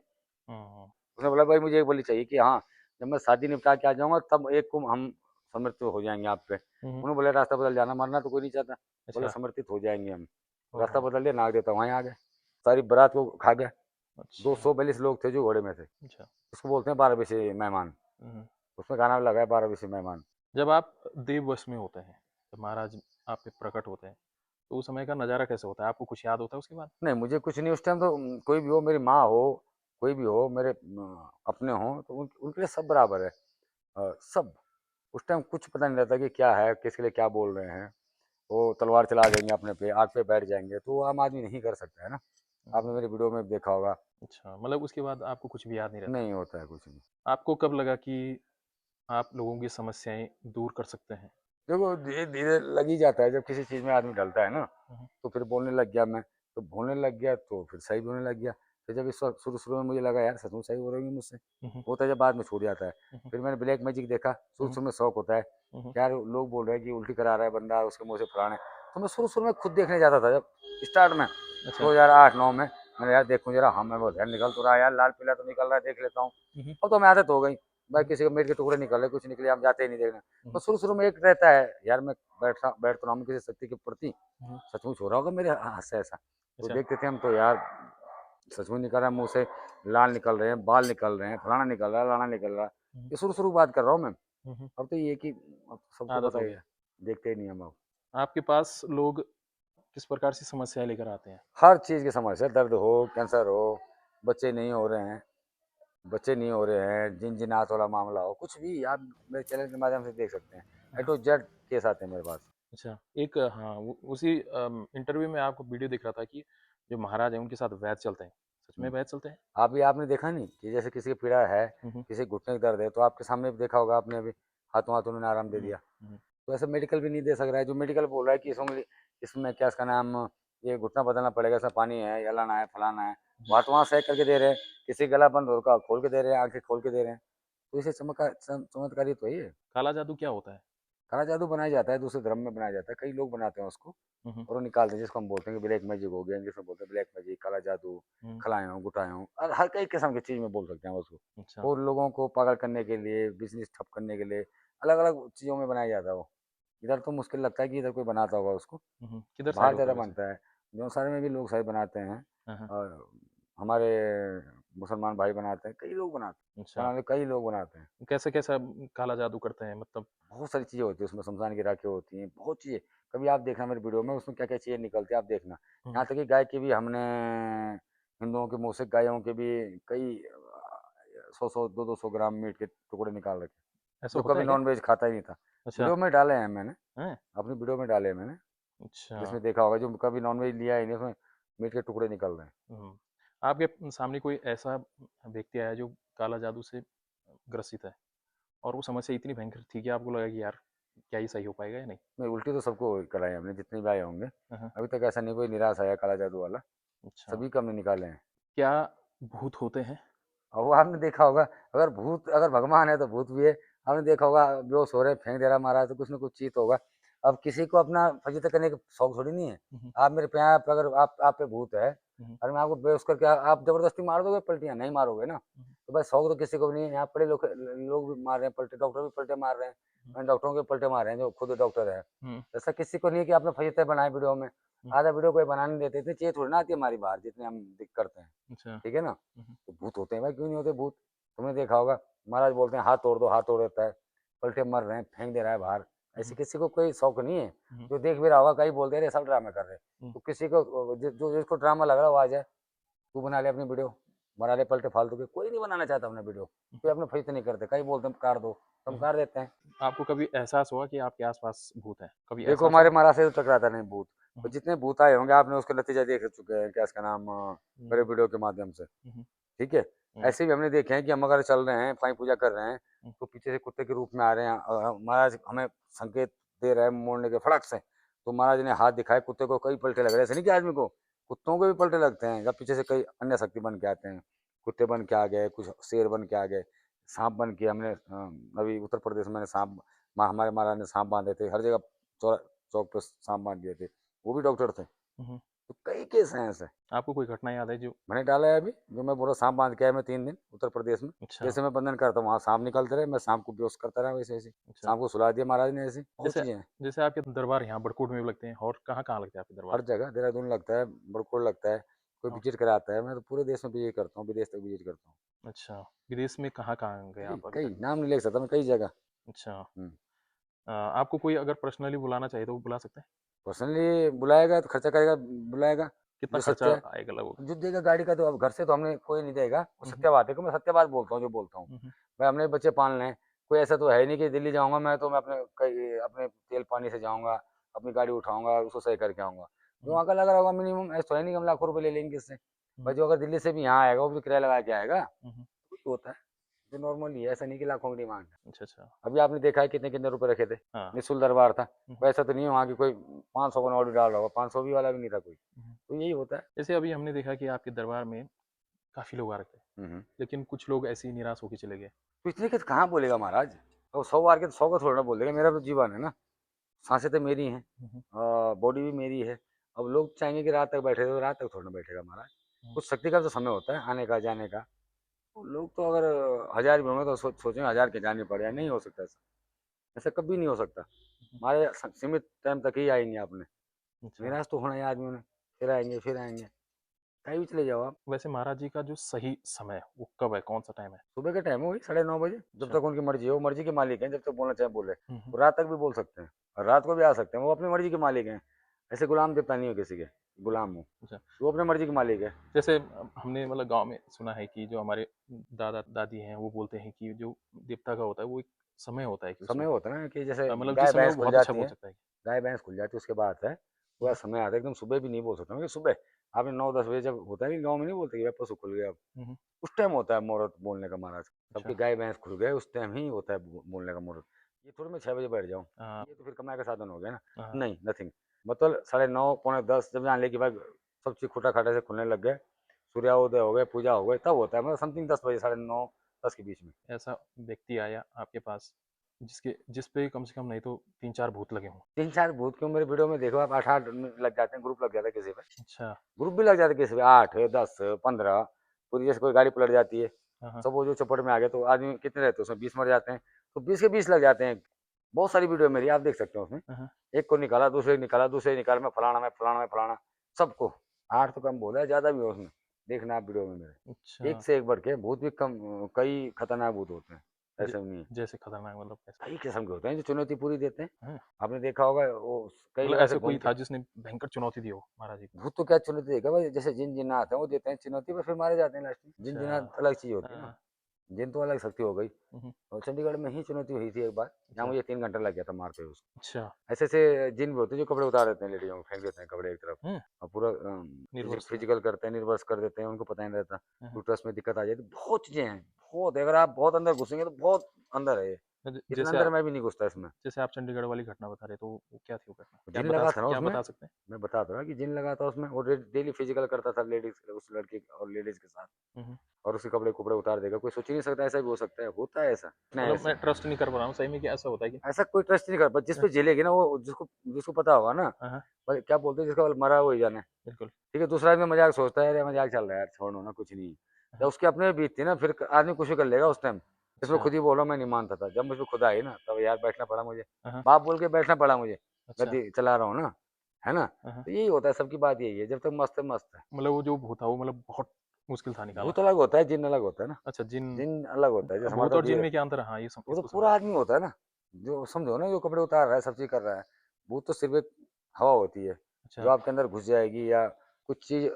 हुँ, हुँ, उसने बोला भाई मुझे एक बलि चाहिए कि हाँ, जब मैं शादी निपटा के आ जाऊंगा तब एक को हम समर्पित हो जाएंगे आप पे। हुँ, हुँ, उन्होंने बोला रास्ता बदल जाना, मरना तो कोई नहीं चाहता। बोला अच्छा, समर्पित हो जाएंगे हम। ओह रास्ता हो! बदल दिया, नाग देवता वहीं आ गए, सारी बारात को खा गया। अच्छा, 242 लोग थे जो घोड़े में थे। अच्छा, उसको बोलते हैं 12 बजे मेहमान, हुँ, हुँ। उसमें गाना भी लगा है 12 बजे मेहमान। जब आप देववश में होते हैं, जब महाराज आप पे प्रकट होते हैं, तो उस समय का नज़ारा कैसे होता है? आपको कुछ याद होता है उसके बाद? नहीं मुझे कुछ नहीं उस टाइम तो, कोई भी हो, मेरी माँ हो, कोई भी हो, मेरे अपने हों, तो उनके लिए सब बराबर है। सब उस टाइम कुछ पता नहीं रहता कि क्या है, किसके लिए क्या बोल रहे हैं। वो तलवार चला देंगे अपने पे, आग पे बैठ जाएंगे, तो वो आम आदमी नहीं कर सकता है ना। हुँ, आपने हुँ, मेरे वीडियो में देखा होगा। अच्छा, मतलब उसके बाद आपको कुछ भी याद नहीं रहता? नहीं होता है कुछ नहीं। आपको कब लगा कि आप लोगों की समस्याएँ दूर कर सकते हैं? देखो धीरे धीरे लग ही जाता है, जब किसी चीज़ में आदमी डलता है ना, हुँ, हुँ, तो फिर बोलने लग गया मैं, तो बोलने लग गया तो फिर सही भी होने लग गया। फिर जब इस वक्त शुरू शुरू में मुझे लगा यार सचमुच सही हो रही है मुझसे, हुँ, हुँ, होता है जब बाद में छूट जाता है। हुँ, हुँ, फिर मैंने ब्लैक मैजिक देखा, शुरू हुँ, शुरू में शौक होता है, हुँ, हुँ, यार लोग बोल रहे हैं कि उल्टी करा रहा है बंदा, उसके मुँह से फलाने। तो मैं शुरू शुरू में खुद देखने जाता था, जब स्टार्ट में अच्छा, 2008-9 में, मैंने यार देखूँ जरा, हाँ मैं वो ध्यान निकल तो रहा है यार, लाल पीला तो निकल रहा है, देख लेता हूँ। हुँ, हुँ, अब तो मैं आदत हो गई, भाई हुँ, किसी का मीट के टुकड़े निकल रहे, कुछ निकले, हम जाते ही नहीं देखने। हुँ, तो हुँ, शुरू शुरू में एक रहता है यार, मैं बैठ तो रहा हूँ किसी शक्ति के प्रति, हुँ, सचमुच हो रहा होगा मेरे हाथ से ऐसा। तो अच्छा, देखते थे हम तो यार, सचमुच निकल रहा है मुंह से, लाल निकल रहे हैं, बाल निकल रहे हैं, फलाना निकल रहा है, लाना निकल रहा है। हुँ, ये शुरू शुरू बात कर रहा हूँ मैं। हुँ, हुँ, अब तो ये कि अब सबको आदत पता हो ही गई। है, देखते ही नहीं हम अब। आपके पास लोग किस प्रकार की समस्याएँ लेकर आते हैं? हर चीज़ की समस्या, दर्द हो, कैंसर हो, बच्चे नहीं हो रहे हैं, जिन-जिनात वाला मामला हो, कुछ भी आप मेरे चैनल के माध्यम से देख सकते हैं। ए हाँ, टू जेड केस आते हैं मेरे पास। अच्छा, एक हाँ, उसी इंटरव्यू में आपको वीडियो दिख रहा था कि जो महाराज हैं, उनके साथ वैद्य चलते हैं। सच में हुँ। वैद्य चलते हैं? आपने देखा नहीं कि जैसे किसी की पीड़ा है, हुँ, हुँ, किसी घुटने का दर्द है, तो आपके सामने भी देखा होगा आपने अभी, हाथों-हाथ उन्होंने आराम दे हुँ, दिया। हुँ, तो ऐसे मेडिकल भी नहीं दे सक रहा है, जो मेडिकल बोल रहा है कि इसमें क्या इसका नाम, ये घुटना बदलना पड़ेगा, इसमें पानी है, यलाना है, फलाना है। हुँ, वहाँ तो वहाँ सही करके दे रहे हैं, किसी गला बंद हो रखा खोल के दे रहे हैं, आँखें खोल के दे रहे हैं। तो इसे चमत्कारी तो है ये। काला जादू क्या होता है? काला जादू बनाया जाता है, दूसरे धर्म में बनाया जाता है, कई लोग बनाते हैं उसको हम्म, और वो निकालते हैं, जिसको हम बोलते हैं कि ब्लैक मैजिक हो गया, इंग्लिश में बोलते हैं ब्लैक मैजिक, काला जादू, हम्म, खलाएं गुटाएं और हर कई किस्म की चीज़ में बोल सकते हैं उसको। अच्छा। और लोगों को पागल करने के लिए, बिजनेस ठप करने के लिए अलग अलग चीज़ों में बनाया जाता है वो। इधर तो मुश्किल लगता है कि इधर कोई बनाता होगा उसको, किधर साइड बाहर होता ज़्यादा है वैसे? बनता है। जौनसारी में भी लोग शायद बनाते हैं हाँ, हाँ, और हमारे मुसलमान भाई बनाते हैं, कई लोग बनाते हैं, अच्छा। कई लोग बनाते हैं। कैसे कैसे काला जादू करते हैं मतलब? बहुत सारी चीज़ें होती हैं उसमें, शमशान की राखें होती हैं, बहुत चीज़ें। कभी आप देखना मेरे वीडियो में उसमें क्या-क्या चीज़ें निकलती हैं, आप देखना। हम्म, यहाँ तक कि गाय के भी हमने हिंदुओं के मुँह से गायों के भी कई 100-100, 200-200 ग्राम मीट के टुकड़े निकाल रखे, ऐसा जो होता कभी है क्या? नॉन-वेज खाता ही नहीं था। अच्छा। वीडियो में डाले हैं मैंने, हैं? अपनी वीडियो में डाले हैं मैंने, अच्छा। जिसमें देखा होगा जो कभी नॉन-वेज लिया ही नहीं, उसमें मीट के टुकड़े निकल रहे हैं। हम्म। आपके सामने कोई ऐसा व्यक्ति आया जो काला जादू से ग्रसित है और वो समस्या इतनी भयंकर थी कि आपको लगा कि यार क्या ही सही हो पाएगा या नहीं? नहीं, उल्टी तो सबको कराई हमने, जितने भी आए होंगे। हाँ, हाँ, अभी तक ऐसा नहीं कोई निराश आया काला जादू वाला, अच्छा। सभी को हमने निकाले हैं। क्या भूत होते हैं? और वो आपने देखा होगा, अगर भगवान है तो भूत भी है। आपने देखा होगा बेहोश हो रहे फेंक दे रहा महाराज, तो कुछ ना कुछ चीज तो होगा। अब किसी को अपना फजीयत करने का शौक थोड़ी नहीं है। हम्म, आप मेरे पे आप अगर आप पे भूत है, हम्म, अगर मैं आपको बेहोश करके आप जबरदस्ती मार दोगे पलटियां, नहीं मारोगे ना। हम्म, तो भाई शौक तो किसी को भी नहीं है। यहाँ पढ़े लोग भी मार रहे हैं पलटे, डॉक्टर भी पलटे मार रहे हैं, मैंने डॉक्टरों के पलटे मारे हैं जो खुद डॉक्टर है। हम्म, ऐसा किसी को नहीं है कि आपने फजीयतें बनाए वीडियो में। हम्म, आधा वीडियो कोई बनाने नहीं देते, इतनी चीज थोड़ी ना आती है हमारी बाहर जितने हम दिख करते हैं। अच्छा। ठीक है ना। हम्म, तो भूत होते हैं भाई, क्यों नहीं होते भूत। तुमने देखा होगा, महाराज बोलते हैं हाथ तोड़ दो, हाथ तोड़ देता है, पलटे मर रहे हैं, फेंक दे रहा है बाहर। ऐसे हम्म, किसी को कोई शौक नहीं है। हम्म, जो देख भी रहा होगा, कई बोलते हैं "अरे सब ड्रामे कर रहे हैं"। हम्म, तो किसी को जो जिसको ड्रामा लग रहा है वो आ जाए, तू बना ले अपनी वीडियो, बना ले पलटे फालतू के। कोई नहीं बनाना चाहता अपना वीडियो, कोई अपने फैसले नहीं करते, कई बोलते हैं कार दो, तो हम हम्म। कार देते हैं। आपको कभी एहसास हुआ कि आपके आसपास भूत है? कभी देखो एहसास हमारे हुआ? महाराज से तो टकराता नहीं भूत। और हम्म, जितने भूत आए होंगे आपने उसका नतीजा देख चुके हैं, क्या इसका नाम, मेरे हम्म, वीडियो के माध्यम से। हम्म, ठीक है। हम्म, ऐसे भी हमने देखे हैं कि हम अगर चल रहे हैं, फाई पूजा कर रहे हैं, हम्म, तो पीछे से कुत्ते के रूप में आ रहे हैं और महाराज हमें संकेत दे रहे हैं मोड़ने के फड़क से, तो महाराज ने हाथ दिखाए, कुत्ते को कई पलटे लग रहे हैं। ऐसे नहीं कि आदमी को, कुत्तों को भी पलटे लगते हैं जब पीछे से कई अन्य शक्ति बन के आते हैं। कुत्ते बन के आ गए, कुछ शेर बन के आ गए, सांप बन के। हमने अभी उत्तर प्रदेश में सांप, हमारे महाराज ने सांप बांधे थे हर जगह, चौक पे सांप बांध दिए थे, वो भी डॉक्टर थे। हम्म। तो कई केस हैं ऐसे। आपको कोई घटना याद है जो? मैंने डाला है अभी, जो मैं बोला सांप बांध के आया मैं 3 दिन उत्तर प्रदेश में। अच्छा। जैसे मैं बंधन करता हूँ वहाँ सांप निकलते रहे, मैं सांप को बेहोश करता रहा, वैसे वैसे अच्छा। सांप को सुला दिया महाराज ने। ऐसी बहुत जैसे चीजें हैं। जैसे आपके दरबार यहाँ बड़कोट में भी लगते हैं और कहाँ कहाँ लगते हैं आपके दरबार? हर जगह देहरादून लगता है, बड़कोड़ लगता है, कोई हाँ, विजिट कराता है। मैं तो पूरे देश में विजिट करता हूँ, विदेश तक विजिट करता हूँ। अच्छा। विदेश में कहाँ कहाँ गए कई आप अभी कई तक? नाम नहीं ले सकता मैं, कई जगह। अच्छा। हम्म। आपको कोई अगर पर्सनली बुलाना चाहिए तो वो बुला सकते हैं? पर्सनली बुलाएगा तो खर्चा करेगा, बुलाएगा। कितना जो खर्चा सत्य है, आएगा लगभग? जो देगा गाड़ी का, तो अब घर से तो हमने कोई नहीं देगा, वो हम्म, सत्य बात है कि मैं सत्य बात बोलता हूँ जो बोलता हूँ। हम्म, भाई हमने बच्चे पालने हैं, कोई ऐसा तो है नहीं कि दिल्ली जाऊंगा मैं तो मैं अपने तेल पानी से जाऊंगा, अपनी गाड़ी उठाऊंगा, उसको सही करके आऊंगा। जो हम्म, वहाँ का लग रहा होगा मिनिमम, ऐसा तो है नहीं कि हम लाखों रुपए ले लेंगे इससे। हम्म, भाई जो अगर दिल्ली से भी यहाँ आएगा वो भी किराया लगा के आएगा, हम्म, कुछ होता है। जो नॉर्मल ही है, ऐसा नहीं कि लाखों की डिमांड है। अच्छा, अच्छा। अभी आपने देखा है कितने कितने रुपए रखे थे, हाँ। निःशुल्क दरबार था। हम्म, वैसा तो नहीं है वहाँ की कोई 500 का नोट भी डाल रहा होगा, 500 भी वाला भी नहीं था कोई। हम्म। तो यही होता है। जैसे अभी हमने देखा कि आपके दरबार में काफी लोग आ रखे थे, लेकिन कुछ लोग ऐसे ही निराश होकर चले गए। तो इतने के तो कहाँ बोलेगा महाराज। और 100 बार के तो 100 का थोड़ा ना बोल देगा। मेरा तो जीवन है ना, सांसें तो मेरी हैं, हम्म, बॉडी भी मेरी है। अब लोग चाहेंगे कि रात तक बैठे तो रात तक थोड़ा ना बैठेगा महाराज। हम्म, कुछ शक्ति का तो समय होता है आने का जाने का। तो लोग तो अगर 1000 भी होंगे तो सोचेंगे 1000 के जाने पड़े, नहीं हो सकता ऐसा। ऐसा कभी नहीं हो सकता। हम्म, हमारे सीमित टाइम तक ही आएंगे आपने, अच्छा। निराश तो होना है आदमियों ने। फिर आएंगे, फिर आएंगे, कहीं भी चले जाओ आप। वैसे महाराज जी का जो सही समय है वो कब है, कौन सा टाइम है? सुबह के टाइम हो, वही 9:30 बजे, जब अच्छा। तक उनकी मर्जी है। वो मर्जी के मालिक हैं, जब तक बोलना चाहे बोले। हम्म, वो रात तक भी बोल सकते हैं और रात को भी आ सकते हैं, वो अपनी मर्जी के मालिक हैं। ऐसे गुलाम देवता नहीं हो किसी के, गुलाम हो। अच्छा। वो अपने मर्जी के मालिक है। जैसे हमने मतलब गांव में सुना है कि जो हमारे दादा दादी हैं वो बोलते हैं कि जो देवता का होता है वो एक समय होता है कि समय उसमें होता है ना कि जैसे मतलब गाय जिस समय वो भैंस खुल बहुत अच्छा जाती बोल है, सकता है। गाय भैंस खुल जाती है उसके बाद है पूरा हम्म, समय आता है। एकदम सुबह भी नहीं बोल सकता, क्योंकि सुबह आपने 9-10 बजे जब होता है कि गाँव में नहीं बोलते कि भाई पशु खुल गया अब, हम्म, उस टाइम होता है मुहूर्त बोलने का महाराज। अच्छा। सबके गाय भैंस खुल गए उस टाइम ही होता है बोलने का मुहूर्त। ये थोड़ी मैं 6 बजे बैठ जाऊँ, हाँ, ये तो फिर कमाई का साधन हो गया ना। हाँ, नहीं, नथिंग। मतलब 9:30 पौने 10 जब जान ले कि भाई सब चीज़ खुटा खाटे से खुलने लग गए, सूर्योदय हो गए, पूजा हो गई, तब होता है। मतलब समथिंग 10 बजे, 9:30 10 के बीच में। ऐसा व्यक्ति आया आपके पास जिस पे कम से कम नहीं तो 3-4 भूत लगे हों। 3-4 भूत क्यों, मेरे वीडियो में देखो आप, 8-8 लग जाते हैं, ग्रुप लग जाता है किसी पे, अच्छा। ग्रुप भी लग जाते हैं किसी पे, 8, 10, 15, पूरी जैसे कोई गाड़ी पलट जाती है, हाँ, हाँ। सब वो जो चौपट में आ गए तो आदमी कितने रहते हैं उसमें, 20 मर जाते हैं, तो 20 के 20 लग जाते हैं। बहुत सारी वीडियो मेरी आप देख सकते हो उसमें, हाँ, हाँ। एक को निकाला, दूसरे को निकाला, दूसरे निकाला, मैं फलाना, मैं फलाना, मैं फलाना, सबको। 8 तो कम बोला है, ज़्यादा भी हो उसमें, देखना आप वीडियो में मेरे, एक अच्छा। से एक बढ़ के भूत भी कम, कई खतरनाक भूत होते हैं, ज ऐसा नहीं है। जैसे खतरनाक मतलब कैसे? कई किस्म के होते हैं जो चुनौती पूरी देते हैं, हाँ, आपने देखा होगा वो, कई मतलब लोग ऐसे ऐसा कोई घूम के, था जिसने भयंकर चुनौती दी हो महाराज जी को? भूत तो क्या चुनौती देगा भाई, जैसे जिन जिन्नात हैं वो देते हैं चुनौती, पर फिर मारे जाते हैं लास्ट में, जिन अच्छा। जिन्नात अलग चीज़ होती है ना, हाँ। जिन तो अलग शक्ति हो गई। हुँ, हुँ। और चंडीगढ़ में ही चुनौती हुई थी एक बार, जहाँ अच्छा, मुझे 3 घंटा लग गया था मारते हुए उसको। अच्छा। ऐसे ऐसे जिन भी होते हैं जो कपड़े उतार देते हैं लेडीज़ों को, फेंक देते हैं कपड़े एक तरफ, हैं? और पूरा निर्वस्त्र। फिजिकल करते हैं, निर्वस्त्र कर देते हैं, उनको पता ही नहीं रहता, हाँ, हाँ। यूट्रस में दिक्कत आ जाती है, बहुत चीज़ें हैं, बहुत है, अगर आप बहुत अंदर घुसेंगे तो बहुत अंदर है ये, इतना अंदर मैं भी नहीं घुसता इसमें। जैसे आप चंडीगढ़ वाली घटना बता रहे तो वो क्या थी वो घटना? जिन लगा था ना क्या उसमें, बता सकते हैं? मैं बता तो रहा कि जिन लगा था उसमें, वो डेली फिजिकल करता था लेडीज, उस लड़की और लेडीज के साथ, हुँ, हुँ। और उसके कपड़े कुपड़े उतार देगा, कोई सोच ही नहीं सकता ऐसा भी हो सकता है, होता है ऐसा नहीं, मतलब ऐसे मैं ट्रस्ट नहीं कर पा रहा हूँ सही में कि ऐसा होता है कि ऐसा कोई ट्रस्ट नहीं कर पाता, जिस पे झेलेगी ना वो, जिसको जिसको पता होगा ना, हाँ, हाँ, भाई क्या बोलते हैं, जिसका मरा वो ही जाने। बिल्कुल। ठीक है, दूसरा आदमी मजाक सोचता है, अरे मजाक चल रहा है यार, छोड़ो ना, कुछ नहीं है, जब हाँ, उसकी अपने में बीतती है ना, फिर आदमी कुछ भी कर लेगा उस टाइम। इसमें अच्छा। खुद ही बोलो मैं नहीं मानता था, जब मुझ पे खुद आई ना, तब यार बैठना पड़ा मुझे, हाँ, हाँ, बाप बोल के बैठना पड़ा मुझे, अच्छा। गद्दी चला रहा हूँ ना, है ना, हाँ, हाँ। तो यही होता है, सबकी बात यही है, जब तक मस्त है मस्त है। मतलब वो जो भूत था वो मतलब बहुत मुश्किल था निकालना। भूत अलग होता है, जिन अलग होता है ना, अच्छा जिन जिन अलग होता है, जैसे हमारे भूत तो और जिन में क्या अंतर है? हाँ, ये वो तो इसको पूरा समझा। आदमी होता है ना, जो समझो ना, जो कपड़े उतार रहा है, सब चीज कर रहा है। भूत तो सिर्फ एक हवा होती है जो अच्छा। आपके अंदर घुस जाएगी, या कुछ चीज,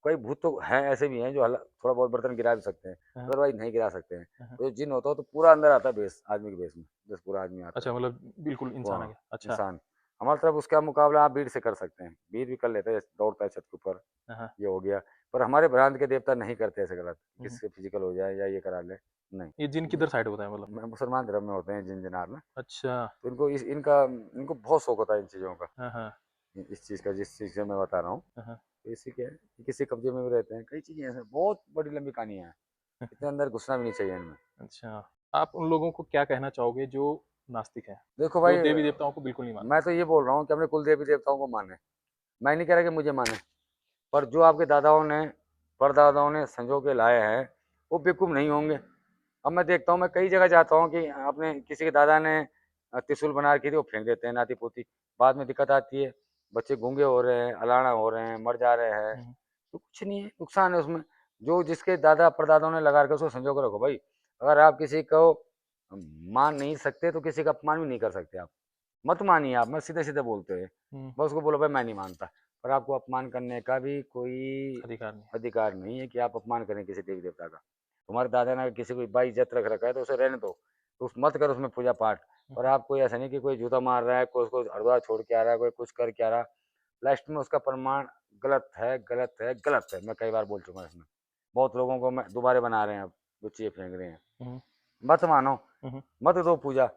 कोई भूत तो हैं ऐसे भी हैं जो थोड़ा बहुत बर्तन गिरा भी सकते हैं, हाँ, हाँ, अदरवाइज नहीं गिरा सकते हैं। हाँ, हाँ। तो जो जिन होता है तो पूरा अंदर आता है बेस, आदमी के बेस में, जैसे पूरा आदमी आता है अच्छा मतलब बिल्कुल वो, इंसान आ हाँ, गया। अच्छा। इंसान। हमारी तरफ उसका मुकाबला आप भीड़ से कर सकते हैं, भीड़ भी कर लेते हैं, जैसे दौड़ता है छत के ऊपर, हाँ, हाँ। ये हो गया। पर हमारे भ्रांत के देवता नहीं करते ऐसे गलत, हुँ, हुँ। किससे फिजिकल हो जाए या ये करा ले, नहीं। ये जिन किधर साइड होता है मतलब? मुसलमान धर्म में होते हैं जिन जिनार ना, अच्छा। तो इनको बहुत शौक होता है इन चीज़ों का, हाँ, हाँ। इस चीज़ का, जिस चीज़ से मैं बता रहा हूँ। हाँ, हाँ। तो इसी के कि किसी कब्जे में भी रहते हैं, कई चीज़ें ऐसे बहुत बड़ी लंबी कहानियाँ हैं, इतने अंदर घुसना भी नहीं चाहिए इनमें। अच्छा। आप उन लोगों को क्या कहना चाहोगे जो नास्तिक हैं? देखो जो भाई, देवी-देवताओं को बिल्कुल नहीं मैं मानते? तो ये बोल रहा हूँ कि अपने कुल देवी देवताओं को माने, मैं नहीं कह रहा कि मुझे माने, पर जो आपके दादाओं ने, परदादाओं ने संजो के लाए हैं, वो बेवकूफ़ नहीं होंगे। अब मैं देखता हूँ, मैं कई जगह जाता हूँ कि अपने किसी के दादा ने त्रिशूल बना रखी थी, वो फेंक देते हैं नाती पोती, बाद में दिक्कत आती है, बच्चे गूंगे हो रहे हैं, अलाना हो रहे हैं, मर जा रहे हैं, हुँ, हुँ। तो कुछ नहीं है, नुकसान है उसमें। जो जिसके दादा परदादाओं ने लगा रखा उसको संजो कर रखो भाई। अगर आप किसी को मान नहीं सकते तो किसी का अपमान भी नहीं कर सकते आप, मत मानिए आप, मैं सीधे सीधे बोलते हैं, हुँ, बस उसको बोलो भाई मैं नहीं मानता, पर आपको अपमान करने का भी कोई अधिकार नहीं है। अधिकार नहीं है कि आप अपमान करें किसी देवी देवता का। तुम्हारे दादा ने किसी को बाई इज्जत रख रखा है तो उसे रहने दो, तो उस मत करो उसमें पूजा पाठ। हुँ, और हुँ। आप कोई ऐसा नहीं कि कोई जूता मार रहा है, कोई उसको हरिद्वार छोड़ के आ रहा है, कोई कुछ कर के आ रहा, लास्ट में उसका प्रमाण गलत है, गलत है, गलत है, मैं कई बार बोल चुका हूँ इसमें। बहुत लोगों को मैं दोबारा बना रहे हैं अब, जो चीज़ें फेंक रहे हैं, हुँ, हुँ। मत मानो, हुँ, हुँ। मत दो पूजा,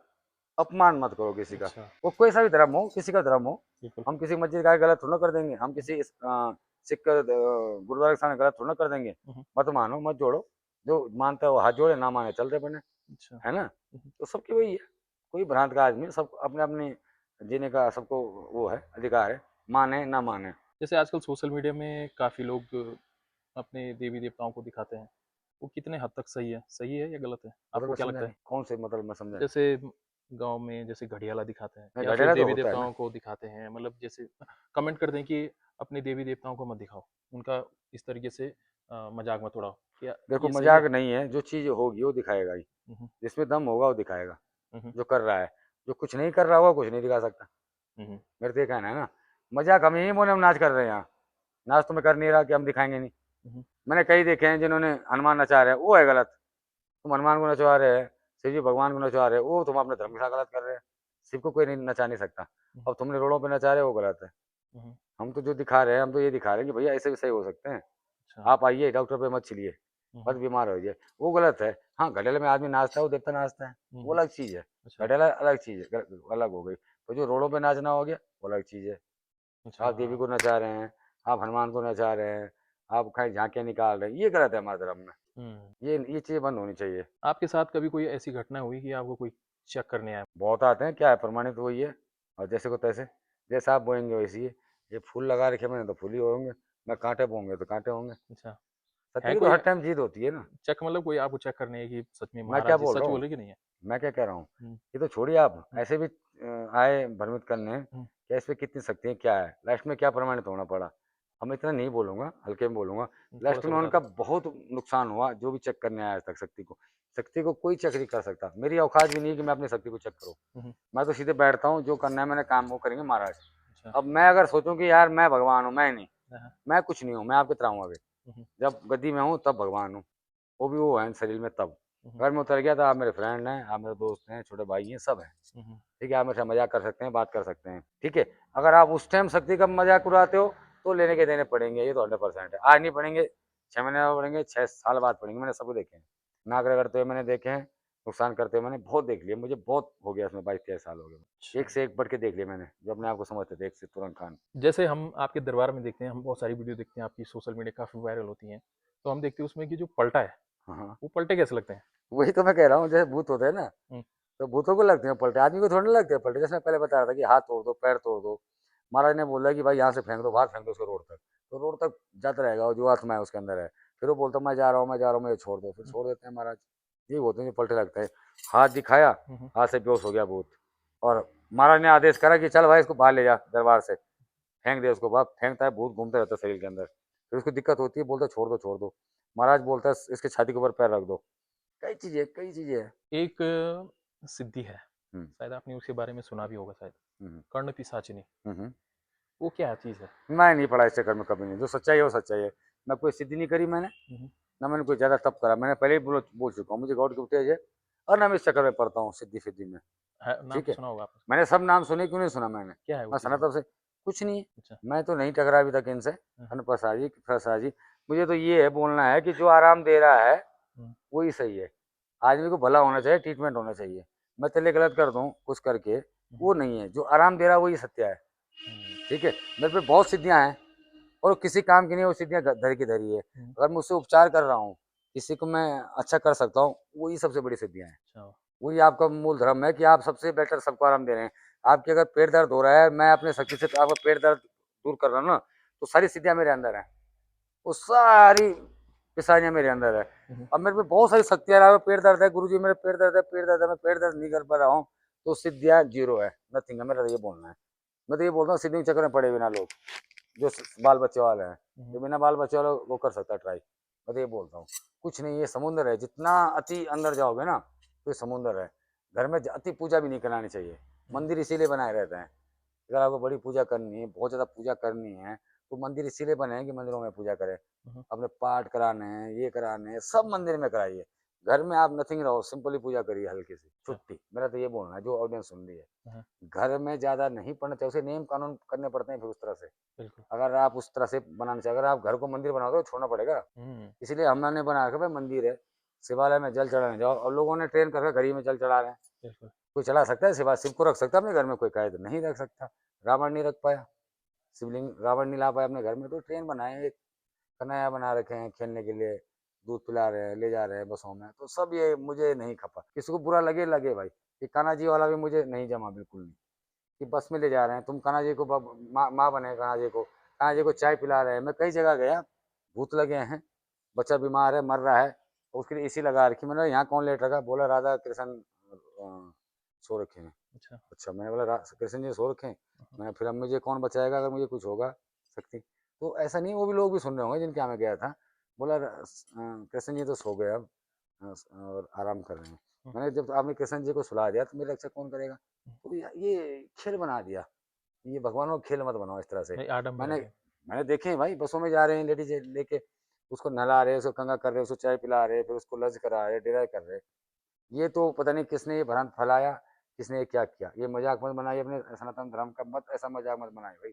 अपमान मत करो किसी का, अच्छा, वो कोई सा भी धर्म हो, किसी का धर्म हो। बिल्कुल। हम किसी मस्जिद का गलत थोड़ा ना कर देंगे, हम हुँ, किसी सिख गुरुद्वारा के सामने गलत थोड़ा ना कर देंगे। हुँ, हुँ। मत मानो, मत जोड़ो, जो मानता है वो हाथ जोड़े, ना माने चल रहे बने, अच्छा। है ना। हुँ, हुँ। तो सबकी वही है, कोई भ्रांत का आदमी, सब अपने अपने जीने का सबको वो है, अधिकार है, माने ना माने। जैसे आजकल सोशल मीडिया में काफ़ी लोग अपने देवी-देवताओं को दिखाते हैं। वो कितने हद तक सही है या गलत है? मतलब आपको मैं क्या समझा लगता है? नहीं, कौन से मतलब मैं समझा नहीं। जैसे गाँव में जैसे घड़ियाला दिखाते हैं नहीं, या फिर घटेला तो होता है ना। देवी-देवताओं को दिखाते हैं, मतलब जैसे कमेंट कर दें कि अपने देवी-देवताओं को मत दिखाओ, उनका इस तरीके से मज़ाक मत उड़ाओ। क्या देखो ये सही मजाक है? नहीं है, जो चीज़ होगी वो दिखाएगा ही, हुँ, हुँ। जिसमें दम होगा वो दिखाएगा, हुँ, हुँ। जो कर रहा है। जो कुछ नहीं कर रहा होगा कुछ नहीं दिखा सकता, हुँ, हुँ। मेरे तो ये कहना है ना। मजाक हम यही बोले हम नाच कर रहे हैं यहाँ, नाच तो मैं कर नहीं रहा कि हम दिखाएंगे नहीं। हुँ, हुँ। मैंने कई देखे हैं जिन्होंने हनुमान नचा रहे हैं, वो है गलत। तुम हनुमान को नचवा रहे हैं, शिव जी भगवान को नचवा रहे हो, वो तुम अपने धर्म के साथ गलत कर रहे हैं। शिव को कोई नहीं नचा नहीं सकता, हुँ, अब तुमने रोडों पे नचा रहे हो, वो गलत है। हुँ, हुँ। हम तो जो दिखा रहे हैं, हम तो ये दिखा रहे हैं कि भैया ऐसे भी सही हो सकते हैं, अच्छा। आप आइए, डॉक्टर पे मत छिलिए, हुँ, मत हुँ। बीमार हो जाइए, वो गलत है। हाँ, घड़ेले में आदमी नाचता है, वो देवता नाचता है, हुँ, वो हुँ। अलग चीज़ है। अच्छा, घड़ेला अलग चीज़ है, अलग हो गई। तो जो रोडों पे नाचना हो गया, वो अलग चीज़ है। अच्छा, आप देवी हाँ। को नचा रहे हैं, आप हनुमान को नचा रहे हैं, आप कहीं झांकियाँ निकाल रहे हैं, ये गलत है हमारे धर्म में। हुँ। ये चीज़ें बंद होनी चाहिए। आपके साथ कभी कोई ऐसी घटना हुई कि आपको कोई चेक करने आए? बहुत आते हैं, क्या है, प्रमाणित वही है। और जैसे को तैसे, जैसा आप बोएंगे वैसे ही है। ये फूल लगा रखे मैंने तो फूल ही होंगे, मैं कांटे बोऊंगे तो कांटे होंगे। अच्छा, सत्य है की तो कोई हर टाइम जीत होती है ना। चेक, मतलब कोई आपको चेक करने है कि सच में मैं क्या महाराज जी बोल सच रहा बोल हूँ, रहे कि नहीं है? मैं क्या कह रहा हूँ, हुँ, ये तो छोड़िए, आप हुँ, ऐसे भी आए भ्रमित करने हुँ, कि इस पे कितनी शक्ति है, क्या है, लास्ट में क्या प्रमाणित होना पड़ा। हम इतना नहीं बोलूंगा, हल्के में बोलूंगा। लास्ट थोड़ा-सा में बता उनका दो। बहुत नुकसान हुआ, जो भी चेक करने आया आज तक शक्ति को। शक्ति को कोई चेक नहीं कर सकता, मेरी औकात भी नहीं है कि मैं अपनी शक्ति को चेक करूँ। हुँ, हुँ, मैं तो सीधे बैठता हूँ, जो करना है मैंने काम वो करेंगे महाराज। अच्छा, अब मैं अगर सोचूं कि यार मैं भगवान हूँ, मैं नहीं, हाँ, हाँ, मैं कुछ नहीं हूँ, मैं आपके तरह हूँ अभी। हुँ, हुँ, जब गद्दी में हूँ तब भगवान हूँ, वो भी वो है शरीर में तब। हुँ, हुँ, अगर मैं उतर गया तो आप मेरे फ्रेंड हैं, आप मेरे दोस्त हैं, छोटे भाई हैं, सब हैं। हुँ, हुँ, ठीक है, आप मेरे से मजाक कर सकते हैं, बात कर सकते हैं, ठीक है। अगर आप उस टाइम शक्ति का मजाक उड़ाते हो तो लेने के देने पड़ेंगे, ये तो 100% है। आज नहीं पड़ेंगे, 6 महीने बाद पड़ेंगे, 6 साल बाद पड़ेंगे। मैंने सबको देखे हैं, नाक रगड़ते हुए मैंने देखे हैं, नुकसान करते हुए मैंने बहुत देख लिया, मुझे बहुत हो गया इसमें, 22-23 साल हो गए। अच्छा। एक से एक बढ़ के देख लिया मैंने, जो अपने आप को समझते थे, एक से तुरंत खान। जैसे हम आपके दरबार में देखते हैं, हम बहुत सारी वीडियो देखते हैं आपकी, सोशल मीडिया काफ़ी वायरल होती हैं, तो हम देखते हैं उसमें कि जो पलटा है, हाँ हाँ, वो पलटे कैसे लगते हैं? वही तो मैं कह रहा हूँ, जैसे भूत होते हैं ना, हुँ, तो भूतों को लगते हैं पलटे, आदमी को थोड़ी ना लगते हैं पलटे। जैसे मैं पहले बता रहा था कि हाथ तोड़ दो, पैर तोड़ दो, महाराज ने बोला कि भाई यहाँ से फेंक दो, बाहर फेंक दो उसको रोड तक, तो रोड तक जाता रहेगा, और जो आत्मा है उसके अंदर है। फिर वो बोलता मैं जा रहा हूँ, मैं जा रहा हूँ, मुझे छोड़ दो, फिर हुँ, छोड़ देते हैं महाराज। ये होते हैं जो पलटे लगते हैं। हाथ दिखाया, हुँ, हुँ, हाथ से बेहोश हो गया भूत, और महाराज ने आदेश करा कि चल भाई इसको बाहर ले जा दरबार से, फेंक दे उसको बाहर। फेंकता है, भूत घूमते रहता है शरीर के अंदर, फिर उसको दिक्कत होती है, बोलता है छोड़ दो छोड़ दो। महाराज बोलता है इसके छाती के ऊपर पैर रख दो। कई चीजें, कई चीजें हैं। एक सिद्धि है, हम्म शायद आपने उसके बारे में सुना भी होगा शायद, हम्म कर्ण पिशाचिनी, हम्म। वो क्या चीज़ है? मैं नहीं पढ़ा इस चक्कर में, कभी नहीं। जो सच्चाई है वो सच्चाई है। मैं कोई सिद्धि नहीं करी मैंने, हुँ, हुँ, ना मैंने कोई ज़्यादा तप करा। मैंने पहले ही बोल चुका हूँ, मुझे गॉड की तेज है, और ना मैं इस चक्कर में पढ़ता हूँ सिद्धि फिद्धि में। है नाम ठीक तो है, सुना होगा आपने, मैंने सब नाम सुने, क्यों नहीं सुना मैंने। क्या है वो मैं चीज़ में? सनातन से कुछ नहीं है, अच्छा, मैं तो नहीं टकरा अभी तक इनसे। हाँ, प्रसाद जी, प्रसाद जी, मुझे तो ये है बोलना है कि जो आराम दे रहा है हुँ, वही सही है। आदमी को भला होना चाहिए, ट्रीटमेंट होना चाहिए। मैं तेरे गलत कर दूँ कुछ करके, हुँ, हुँ, वो नहीं है। जो आराम दे रहा है वही सत्य है। हुँ, ठीक है, मेरे पे बहुत सिद्धियाँ हैं, और किसी काम की नहीं, वो सीढ़ियाँ धरी की धरी है। हुँ, अगर मैं उससे उपचार कर रहा हूँ, किसी को मैं अच्छा कर सकता हूँ, वही सबसे बड़ी सिद्धियाँ हैं। अच्छा, वही आपका मूल धर्म है कि आप सबसे बेटर सबको आराम दे रहे हैं। आपके अगर पेट दर्द हो रहा है, मैं अपने शक्ति से आपका पेट दर्द दूर कर रहा हूँ ना, तो सारी सिद्धियाँ मेरे अंदर हैं, वो सारी पिसानियाँ मेरे अंदर है। हुँ, हुँ, अब मेरे पे बहुत सारी शक्तियाँ है। पेट दर्द है, गुरु जी मेरे पेट दर्द है, पेट दर्द है, मैं पेट दर्द नहीं कर पा रहा हूँ, तो सिद्धियाँ जीरो है, नथिंग है। मेरा तो ये बोलना है। मैं तो ये बोलता हूँ, सिद्धि के चक्कर में पड़े बिना लोग, जो बाल बच्चे वाले हैं, हुँ, जो हुँ, बिना बाल बच्चे वाले वो कर सकता है ट्राई। मैं तो ये बोलता हूँ, कुछ नहीं, ये समुंदर है, जितना अति अंदर जाओगे ना तो ये समुंदर है। घर में अति पूजा भी नहीं करानी चाहिए। हुँ, मंदिर इसीलिए बनाए रहते हैं, अगर आपको बड़ी पूजा करनी है, बहुत ज़्यादा पूजा करनी है, तो मंदिर इसीलिए बने हैं कि मंदिरों में पूजा करें। हुँ, हुँ, अपने पाठ कराने हैं, ये कराने हैं, सब मंदिर में कराइए। घर में आप नथिंग रहो, सिंपली पूजा करिए, हल्की सी अच्छा, छुट्टी। मेरा तो ये बोलना है, जो ऑडियंस सुन रही है। हाँ, हाँ, घर में ज़्यादा नहीं पढ़ना चाहिए, उसे नियम कानून करने पड़ते हैं फिर उस तरह से। बिल्कुल, अगर आप उस तरह से बनाना चाहिए, अगर आप घर को मंदिर बनाओगे तो छोड़ना पड़ेगा। हुँ, इसलिए हमने बना रखा भाई मंदिर है, शिवालय में जल चढ़ाने जाओ, और लोगों ने ट्रेन करके घर ही में जल चढ़ा रहे हैं। बिल्कुल, कोई चला सकता है शिवा, शिव को रख सकता है अपने घर में, कोई कहे तो नहीं रख सकता। रावण नहीं रख पाया शिवलिंग, रावण नहीं ला पाया अपने घर में, तो ट्रेन बनाए, एक कन्हैया बना रखे हैं खेलने के लिए, दूध पिला रहे हैं, ले जा रहे हैं बसों में। तो सब ये मुझे नहीं खपा, किसी को बुरा लगे लगे भाई। ये कान्हा जी वाला भी मुझे नहीं जमा बिल्कुल नहीं, कि बस में ले जा रहे हैं, तुम कान्हा जी को माँ बने, कान्हा जी को चाय पिला रहे हैं। मैं कई जगह गया, भूत लगे हैं, बच्चा बीमार है, मर रहा है, उसके लिए एसी लगा रखी। मैंने यहाँ कौन लेट रखा, बोला राधा कृष्ण सो रखे हैं। अच्छा, अच्छा, मैंने बोला कृष्ण जी सो रखे हैं। हुँ, हुँ, मैं फिर अब मुझे कौन बचाएगा अगर मुझे कुछ होगा शक्ति। तो ऐसा नहीं, वो भी लोग भी सुन रहे होंगे जिनके यहाँ मैं गया था। बोला कृष्ण जी तो सो गए अब, और आराम कर रहे हैं। हुँ, मैंने जब आपने कृष्ण जी को सुला दिया तो मेरी रक्षा कौन करेगा। हुँ, तो ये खेल बना दिया। ये भगवानों का खेल मत बनाओ इस तरह से। नहीं आडंबर मैंने है ये, मैंने देखे हैं भाई, बसों में जा रहे हैं लेडीज लेके, उसको नहला रहे, उसको कंघा कर रहे, उसको चाय पिला रहे, फिर उसको लंच करा रहे, डिनर कर रहे। ये तो पता नहीं किसने ये भ्रांत फैलाया, किसने ये क्या किया। ये मजाक मत बनाइए अपने सनातन धर्म का, मत ऐसा मजाक मत बनाइए भाई।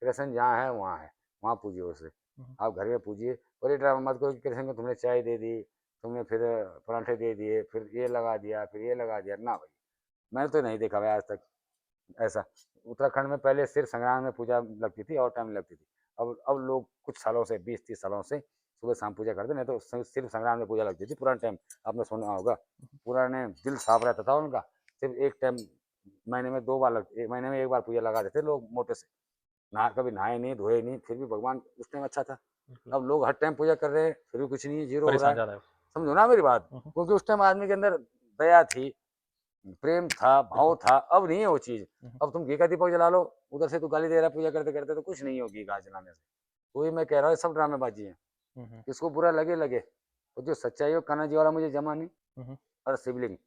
कृष्ण जहाँ है, वहाँ पूजिए उसे। हुँ, हुँ, आप घर में पूजिए, और ये ड्रामा मत करो कि कृष्ण को तुमने चाय दे दी, तुमने फिर पराठे दे दिए, फिर ये लगा दिया, फिर ये लगा दिया ना भाई। मैंने तो नहीं देखा भाई आज तक ऐसा। उत्तराखंड में पहले सिर्फ संग्राम में पूजा लगती थी और टाइम लगती थी। अब लोग कुछ सालों से, 20-30 सालों से सुबह शाम पूजा करते, नहीं तो सिर्फ संग्राम में पूजा लगती थी पुराने टाइम। आपने सुना होगा, पुराने दिल साफ रहता था उनका, सिर्फ एक टाइम महीने में 2 बार महीने में 1 बार पूजा लगा देते लोग मोटे से, कभी नहाए नहीं धोए नहीं, फिर भी भगवान उस टाइम अच्छा था। बिल्कुल। अब लोग हर टाइम पूजा कर रहे हैं, फिर भी कुछ नहीं है, जीरो हो रहा परेशान है। ज़्यादा है। समझो ना मेरी बात, क्योंकि उस टाइम आदमी के अंदर दया थी, प्रेम था, भाव बिल्कुल। था, अब नहीं है वो चीज। हुँ, अब तुम घी का दीपक जला लो, उधर से तू गाली दे रहा है पूजा करते करते, तो कुछ नहीं होगी घी जलाने से। तो ये मैं कह रहा हूँ, सब ड्रामेबाजी है, हुँ, हुँ, किसको बुरा लगे लगे। और जो सच्चाई है, कान्हा जी वाला मुझे जमा नहीं। हुँ, और शिवलिंग,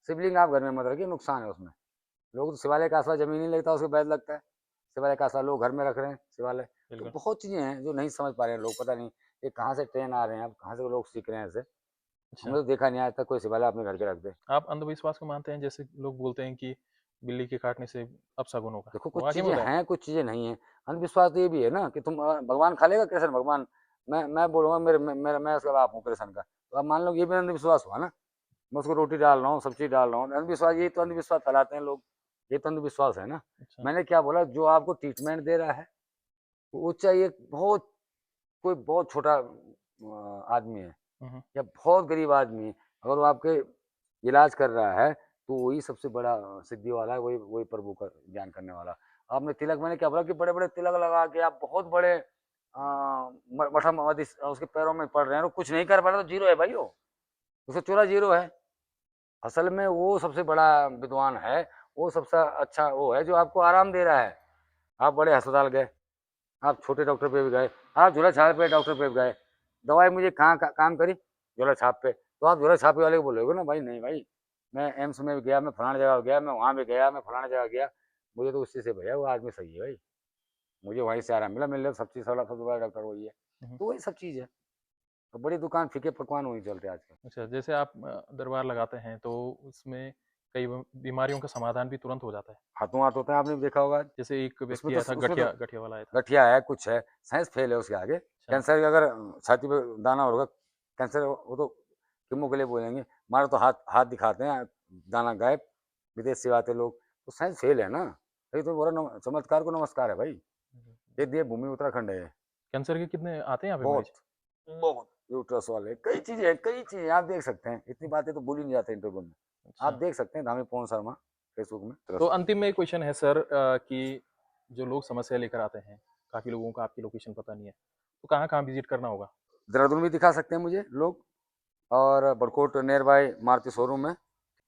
शिवलिंग आप घर में मत रखिए, नुकसान है उसमें। लोग तो शिवालय का आसरा जमीन नहीं लगता, उसको बैद लगता है। शिवालय का आसरा लोग घर में रख रहे हैं, शिवालय। तो बिल्कुल। बहुत चीजें हैं जो नहीं समझ पा रहे हैं लोग, पता नहीं ये कहाँ से ट्रेन आ रहे हैं, अब कहाँ से लोग सीख रहे हैं ऐसे। अच्छा, हमने तो देखा नहीं आज तक कोई शिवालय अपने घर के रख दे। आप अंधविश्वास को मानते हैं? जैसे लोग बोलते हैं कि बिल्ली के काटने से अपशगुन होगा, देखो वो कुछ वाक़ई में चीजें होता है? हैं, कुछ चीजें नहीं है। अंधविश्वास तो ये भी है ना कि तुम भगवान खा लेगा, कृष्ण भगवान, मैं बोलूंगा मैं उसका बाप हूँ कृष्ण का, तो अब मान लो ये भी अंधविश्वास हुआ ना। मैं उसको रोटी डाल रहा हूँ, सब्जी डाल रहा हूँ, अंधविश्वास, ये तो अंधविश्वास फैलाते हैं लोग, ये तो अंधविश्वास है ना। अच्छा, मैंने क्या बोला, जो आपको ट्रीटमेंट दे रहा है वो चाहे बहुत, कोई बहुत छोटा आदमी है हुँ, हुँ, या बहुत गरीब आदमी है, अगर वो आपके इलाज कर रहा है, तो वही सबसे बड़ा सिद्धि वाला है, वही वही प्रभु का ज्ञान करने वाला। आपने तिलक, मैंने क्या बोला कि बड़े बड़े तिलक लगा के आप बहुत बड़े मठा उसके पैरों में पड़ रहे हैं, और कुछ नहीं कर पा रहे, तो जीरो है भाई वो, उसका चूरा जीरो है। असल में वो सबसे बड़ा विद्वान है, वो सबसे अच्छा वो है जो आपको आराम दे रहा है। आप बड़े अस्पताल गए, आप छोटे डॉक्टर पे भी गए, आप झोला छाप पे डॉक्टर पे भी गए, दवाई मुझे कहाँ काम करी, झोला छाप पे, तो आप झोला छापे वाले को बोलोगे ना भाई नहीं भाई, मैं एम्स में भी गया, मैं फलाने जगह गया, मैं वहाँ भी गया, मैं फलाने जगह गया, मुझे तो उसी से भैया वो आदमी सही है भाई, मुझे वहीं से आराम मिला, मिल सब चीज़, सबसे बड़ा डॉक्टर वही है। हुँ, हुँ। तो वही सब चीज़ है। तो बड़ी दुकान फीके पकवान वहीं चलते हैं आजकल। अच्छा, जैसे आप दरबार लगाते हैं तो उसमें कई बीमारियों का समाधान भी तुरंत हो जाता है। हाथों हाथ होते हैं, आपने भी देखा होगा। जैसे एक उसमें व्यक्ति तो आया था, उसमें तो गठिया गठिया वाला आया था। गठिया है, कुछ है, साइंस फेल है उसके आगे। अच्छा, कैंसर का अगर छाती पे दाना होगा, कैंसर वो तो कीमो के लिए बोलेंगे, हमारा तो हाथ हाथ दिखाते हैं, दाना गायब, विदेश से आते लोग, तो साइंस फेल है ना। ये तो बोला चमत्कार को नमस्कार है भाई। ये देवभूमि उत्तराखंड है। कैंसर के कितने आते हैं यहाँ पे बहुत मरीज? बहुत यूट्रस वाले, कई चीजें आप देख सकते हैं, इतनी बातें तो भूल ही नहीं जाते इंटरव्यू में। आप अच्छा, देख सकते हैं धामी पवन शर्मा फेसबुक में तो तरस वाले। अंतिम में एक क्वेश्चन है सर कि जो लोग समस्या लेकर आते हैं, काफ़ी लोगों को आपकी लोकेशन पता नहीं है, तो कहाँ-कहाँ विज़िट करना होगा? देहरादून भी दिखा सकते हैं मुझे लोग, और Barkot near by Maruti showroom में,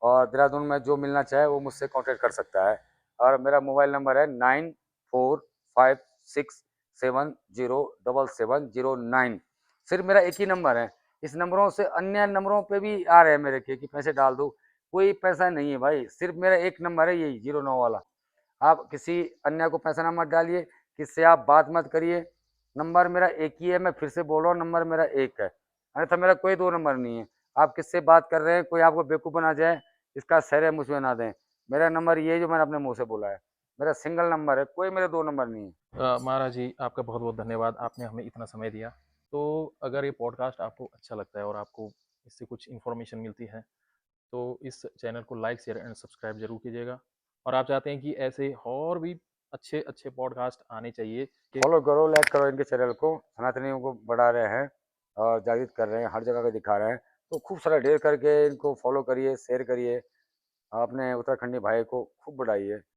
और देहरादून में जो मिलना चाहे वो मुझसे कांटेक्ट कर सकता है। और मेरा मोबाइल नंबर है 9456707709। सिर्फ मेरा एक ही नंबर है, इस नंबरों से अन्य नंबरों पे भी आ रहे हैं मेरे के कि पैसे डाल दो, कोई पैसा नहीं है भाई, सिर्फ मेरा एक नंबर है, यही 09 वाला। आप किसी अन्य को पैसा ना मत डालिए, किससे आप बात मत करिए, नंबर मेरा एक ही है, मैं फिर से बोल रहा हूँ, नंबर मेरा एक है, अन्यथा मेरा कोई 2 नंबर नहीं है। आप किससे बात कर रहे हैं, कोई आपको बेवकूफ़ बना जाए, इसका श्रेय मुझ में ना दें। मेरा नंबर ये है जो मैंने अपने मुँह से बोला है, मेरा सिंगल नंबर है, कोई मेरे 2 नंबर नहीं है। महाराज जी, आपका बहुत-बहुत धन्यवाद, आपने हमें इतना समय दिया। तो अगर ये पॉडकास्ट आपको अच्छा लगता है और आपको इससे कुछ इन्फॉर्मेशन मिलती है, तो इस चैनल को लाइक, शेयर एंड सब्सक्राइब ज़रूर कीजिएगा। और आप चाहते हैं कि ऐसे और भी अच्छे-अच्छे पॉडकास्ट आने चाहिए कि फॉलो करो, लाइक करो इनके चैनल को, सनातनियों को बढ़ा रहे हैं और जागृत कर रहे हैं, हर जगह का दिखा रहे हैं। तो खूब सारा ढेर करके इनको फॉलो करिए, शेयर करिए, अपने उत्तराखंडी भाई को खूब बढ़ाइए।